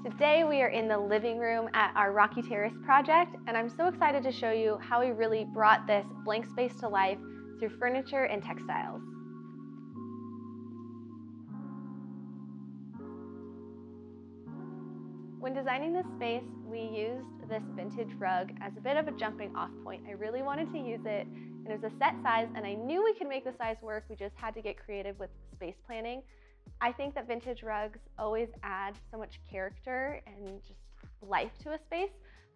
Today we are in the living room at our Rocky Terrace project, and I'm so excited to show you how we really brought this blank space to life through furniture and textiles. When designing this space, we used this vintage rug as a bit of a jumping off point. I really wanted to use it, and it was a set size, and I knew we could make the size work. We just had to get creative with space planning. I think that vintage rugs always add so much character and just life to a space,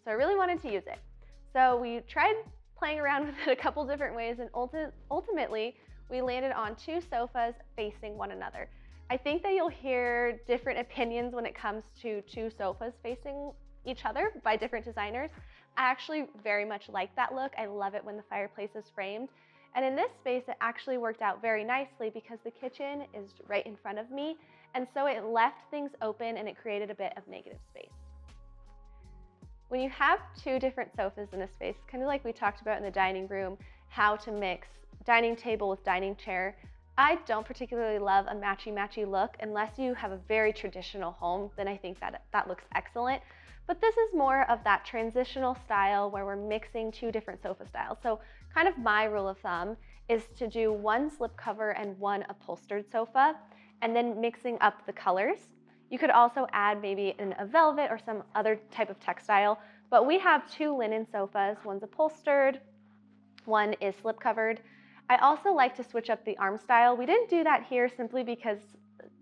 so I really wanted to use it. So we tried playing around with it a couple different ways, and ultimately we landed on two sofas facing one another. I think that you'll hear different opinions when it comes to two sofas facing each other by different designers. I actually very much like that look. I love it when the fireplace is framed. And in this space, it actually worked out very nicely because the kitchen is right in front of me. And so it left things open and it created a bit of negative space. When you have two different sofas in a space, kind of like we talked about in the dining room, how to mix dining table with dining chair, I don't particularly love a matchy-matchy look unless you have a very traditional home. Then I think that looks excellent. But this is more of that transitional style where we're mixing two different sofa styles. So kind of my rule of thumb is to do one slipcover and one upholstered sofa, and then mixing up the colors. You could also add maybe a velvet or some other type of textile, but we have two linen sofas. One's upholstered, one is slipcovered. I also like to switch up the arm style. We didn't do that here simply because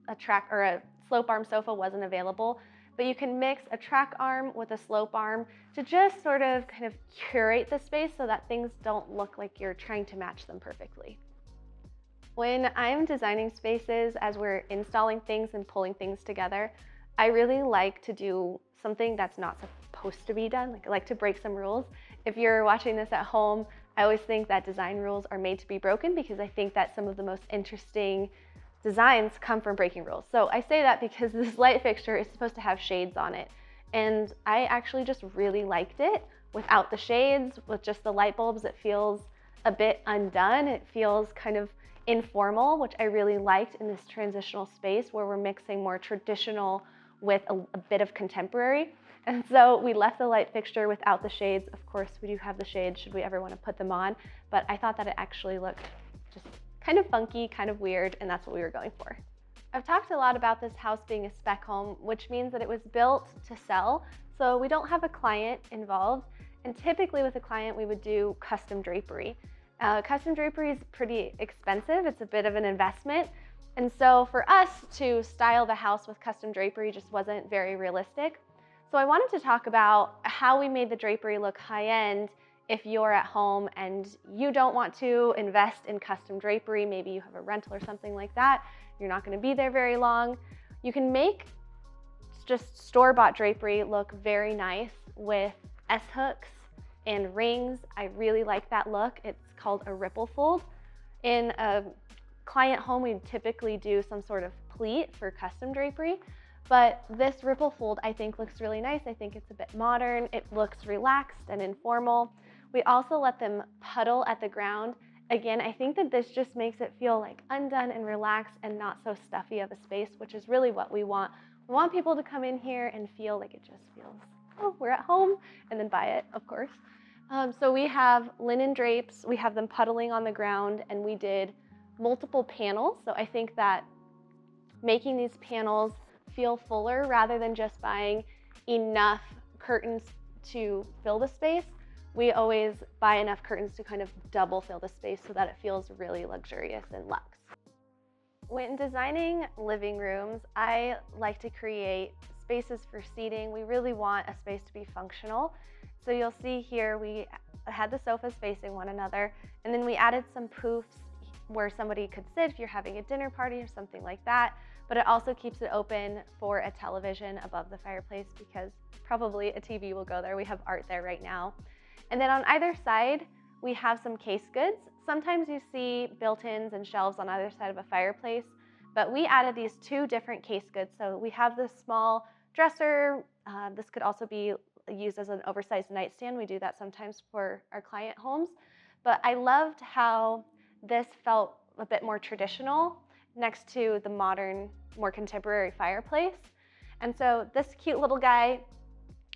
a slope arm sofa wasn't available, but you can mix a track arm with a slope arm to just sort of kind of curate the space so that things don't look like you're trying to match them perfectly. When I'm designing spaces, as we're installing things and pulling things together, I really like to do something that's not supposed to be done. I like to break some rules. If you're watching this at home, I always think that design rules are made to be broken because I think that some of the most interesting designs come from breaking rules. So I say that because this light fixture is supposed to have shades on it. And I actually just really liked it without the shades, with just the light bulbs. It feels a bit undone. It feels kind of informal, which I really liked in this transitional space where we're mixing more traditional with a bit of contemporary. And so we left the light fixture without the shades. Of course, we do have the shades should we ever want to put them on, but I thought that it actually looked just kind of funky, kind of weird, and that's what we were going for. I've talked a lot about this house being a spec home, which means that it was built to sell, so we don't have a client involved, and typically with a client we would do custom drapery. Custom drapery is pretty expensive. It's a bit of an investment, and so for us to style the house with custom drapery just wasn't very realistic. So I wanted to talk about how we made the drapery look high-end if you're at home and you don't want to invest in custom drapery. Maybe you have a rental or something like that. You're not going to be there very long. You can make just store-bought drapery look very nice with S-hooks and rings. I really like that look. It's called a ripple fold. In a client home, we typically do some sort of pleat for custom drapery. But this ripple fold I think looks really nice. I think it's a bit modern. It looks relaxed and informal. We also let them puddle at the ground. Again, I think that this just makes it feel like undone and relaxed and not so stuffy of a space, which is really what we want. We want people to come in here and feel like it just feels, oh, we're at home, and then buy it, of course. So we have linen drapes. We have them puddling on the ground, and we did multiple panels. So I think that making these panels feel fuller rather than just buying enough curtains to fill the space. We always buy enough curtains to kind of double fill the space so that it feels really luxurious and luxe. When designing living rooms, I like to create spaces for seating. We really want a space to be functional. So you'll see here we had the sofas facing one another, and then we added some poofs where somebody could sit if you're having a dinner party or something like that. But it also keeps it open for a television above the fireplace because probably a TV will go there. We have art there right now. And then on either side, we have some case goods. Sometimes you see built-ins and shelves on either side of a fireplace, but we added these two different case goods. So we have this small dresser. This could also be used as an oversized nightstand. We do that sometimes for our client homes. But I loved how this felt a bit more traditional next to the modern, more contemporary fireplace. And so this cute little guy,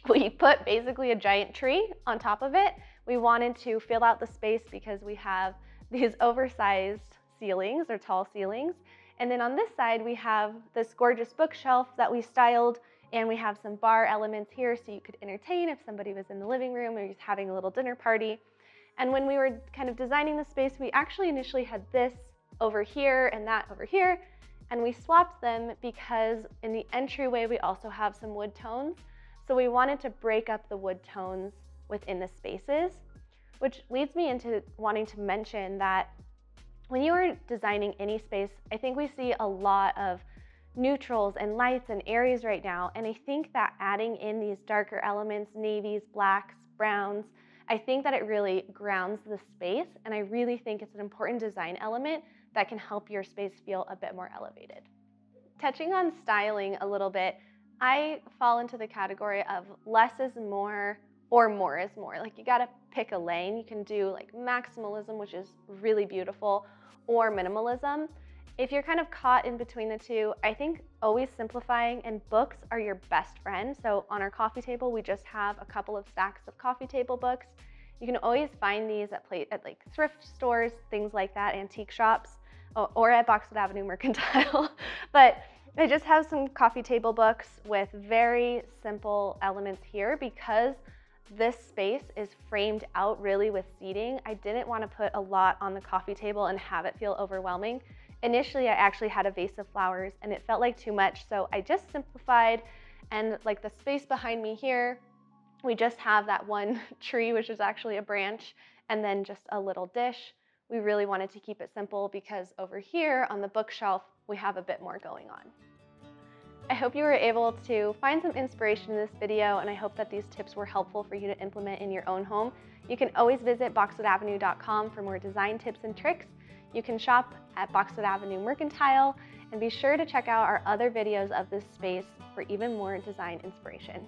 we put basically a giant tree on top of it. We wanted to fill out the space because we have these oversized ceilings or tall ceilings. And then on this side, we have this gorgeous bookshelf that we styled, and we have some bar elements here so you could entertain if somebody was in the living room or just having a little dinner party. And when we were kind of designing the space, we actually initially had this over here and that over here, and we swapped them because in the entryway, we also have some wood tones. So we wanted to break up the wood tones within the spaces, which leads me into wanting to mention that when you are designing any space, I think we see a lot of neutrals and lights and areas right now. And I think that adding in these darker elements, navies, blacks, browns, I think that it really grounds the space. And I really think it's an important design element that can help your space feel a bit more elevated. Touching on styling a little bit, I fall into the category of less is more or more is more. Like, you gotta pick a lane. You can do like maximalism, which is really beautiful, or minimalism. If you're kind of caught in between the two, I think always simplifying, and books are your best friend. So on our coffee table, we just have a couple of stacks of coffee table books. You can always find these at like thrift stores, things like that, antique shops, or at Boxwood Avenue Mercantile. But I just have some coffee table books with very simple elements here because this space is framed out really with seating. I didn't want to put a lot on the coffee table and have it feel overwhelming. Initially, I actually had a vase of flowers and it felt like too much, so I just simplified. And like the space behind me here, we just have that one tree, which is actually a branch, and then just a little dish. We really wanted to keep it simple because over here on the bookshelf, we have a bit more going on. I hope you were able to find some inspiration in this video, and I hope that these tips were helpful for you to implement in your own home. You can always visit boxwoodavenue.com for more design tips and tricks. You can shop at Boxwood Avenue Mercantile, and be sure to check out our other videos of this space for even more design inspiration.